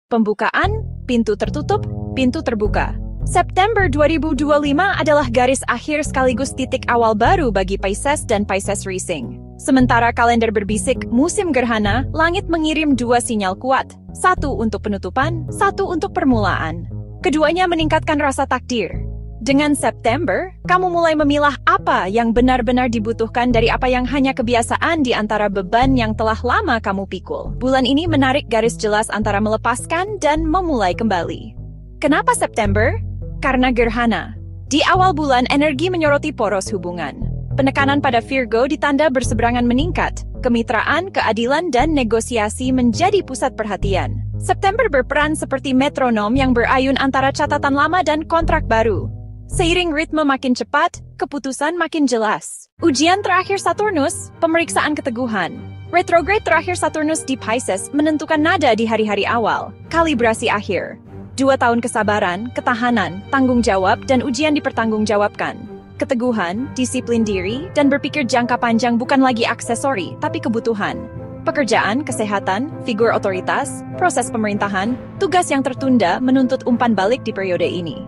Pembukaan, pintu tertutup, pintu terbuka. September 2025 adalah garis akhir sekaligus titik awal baru bagi Pisces dan Pisces Rising. Sementara kalender berbisik musim gerhana, langit mengirim dua sinyal kuat. Satu untuk penutupan, satu untuk permulaan. Keduanya meningkatkan rasa takdir. Dengan September, kamu mulai memilah apa yang benar-benar dibutuhkan dari apa yang hanya kebiasaan di antara beban yang telah lama kamu pikul. Bulan ini menarik garis jelas antara melepaskan dan memulai kembali. Kenapa September? Karena gerhana. Di awal bulan, energi menyoroti poros hubungan. Penekanan pada Virgo ditanda berseberangan meningkat. Kemitraan, keadilan, dan negosiasi menjadi pusat perhatian. September berperan seperti metronom yang berayun antara catatan lama dan kontrak baru. Seiring ritme makin cepat, keputusan makin jelas. Ujian terakhir Saturnus, pemeriksaan keteguhan. Retrograde terakhir Saturnus di Pisces menentukan nada di hari-hari awal. Kalibrasi akhir. 2 tahun kesabaran, ketahanan, tanggung jawab, dan ujian dipertanggungjawabkan. Keteguhan, disiplin diri, dan berpikir jangka panjang bukan lagi aksesori, tapi kebutuhan. Pekerjaan, kesehatan, figur otoritas, proses pemerintahan, tugas yang tertunda menuntut umpan balik di periode ini.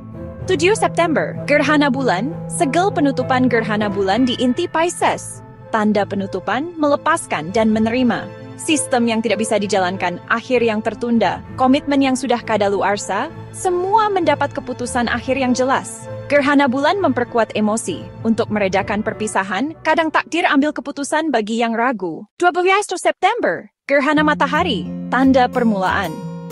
7 September, gerhana bulan, segel penutupan gerhana bulan di inti Pisces. Tanda penutupan, melepaskan dan menerima. Sistem yang tidak bisa dijalankan, akhir yang tertunda, komitmen yang sudah kadaluarsa, semua mendapat keputusan akhir yang jelas. Gerhana bulan memperkuat emosi. Untuk meredakan perpisahan, kadang takdir ambil keputusan bagi yang ragu. 12 September, gerhana matahari, tanda permulaan.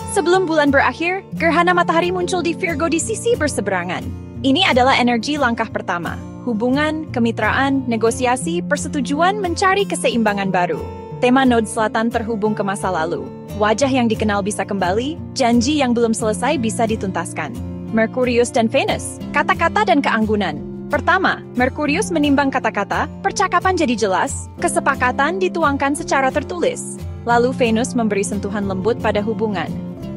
Sebelum bulan berakhir, gerhana matahari muncul di Virgo di sisi berseberangan. Ini adalah energi langkah pertama. Hubungan, kemitraan, negosiasi, persetujuan mencari keseimbangan baru. Tema node selatan terhubung ke masa lalu. Wajah yang dikenal bisa kembali, janji yang belum selesai bisa dituntaskan. Merkurius dan Venus, kata-kata dan keanggunan. Pertama, Merkurius menimbang kata-kata, percakapan jadi jelas, kesepakatan dituangkan secara tertulis. Lalu Venus memberi sentuhan lembut pada hubungan.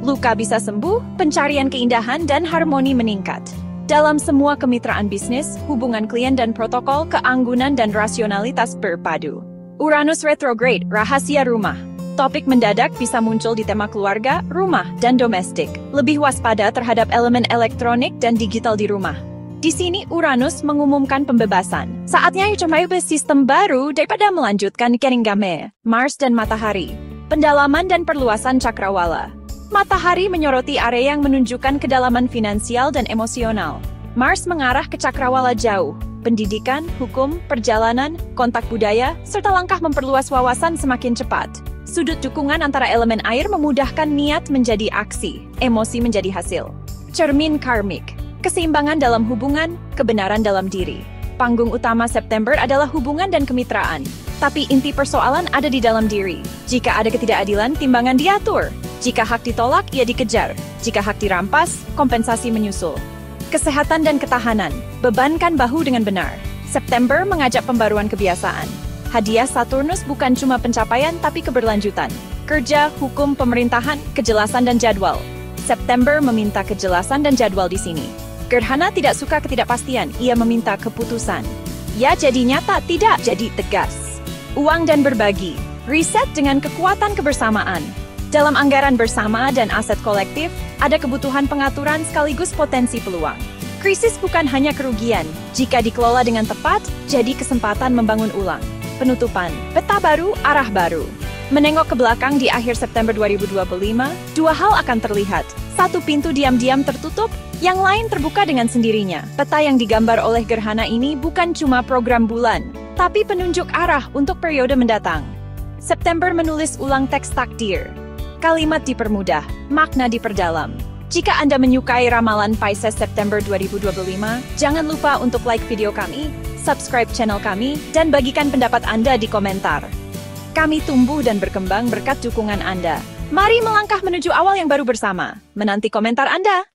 Luka bisa sembuh, pencarian keindahan dan harmoni meningkat. Dalam semua kemitraan bisnis, hubungan klien dan protokol, keanggunan dan rasionalitas berpadu. Uranus retrograde, rahasia rumah. Topik mendadak bisa muncul di tema keluarga, rumah, dan domestik. Lebih waspada terhadap elemen elektronik dan digital di rumah. Di sini Uranus mengumumkan pembebasan. Saatnya coba sistem baru daripada melanjutkan keninggame. Mars dan Matahari. Pendalaman dan perluasan cakrawala. Matahari menyoroti area yang menunjukkan kedalaman finansial dan emosional. Mars mengarah ke cakrawala jauh. Pendidikan, hukum, perjalanan, kontak budaya, serta langkah memperluas wawasan semakin cepat. Sudut dukungan antara elemen air memudahkan niat menjadi aksi, emosi menjadi hasil. Cermin karmik, keseimbangan dalam hubungan, kebenaran dalam diri. Panggung utama September adalah hubungan dan kemitraan. Tapi inti persoalan ada di dalam diri. Jika ada ketidakadilan, timbangan diatur. Jika hak ditolak, ia dikejar. Jika hak dirampas, kompensasi menyusul. Kesehatan dan ketahanan, bebankan bahu dengan benar. September mengajak pembaruan kebiasaan. Hadiah Saturnus bukan cuma pencapaian, tapi keberlanjutan. Kerja, hukum, pemerintahan, kejelasan dan jadwal. September meminta kejelasan dan jadwal di sini. Gerhana tidak suka ketidakpastian, ia meminta keputusan. Ya jadi nyata, tidak jadi tegas. Uang dan berbagi, riset dengan kekuatan kebersamaan. Dalam anggaran bersama dan aset kolektif, ada kebutuhan pengaturan sekaligus potensi peluang. Krisis bukan hanya kerugian, jika dikelola dengan tepat, jadi kesempatan membangun ulang. Penutupan, peta baru, arah baru. Menengok ke belakang di akhir September 2025, dua hal akan terlihat. Satu pintu diam-diam tertutup, yang lain terbuka dengan sendirinya. Peta yang digambar oleh gerhana ini bukan cuma program bulan, tapi penunjuk arah untuk periode mendatang. September menulis ulang teks takdir. Kalimat dipermudah, makna diperdalam. Jika Anda menyukai ramalan Pisces September 2025, jangan lupa untuk like video kami, subscribe channel kami, dan bagikan pendapat Anda di komentar. Kami tumbuh dan berkembang berkat dukungan Anda. Mari melangkah menuju awal yang baru bersama. Menanti komentar Anda.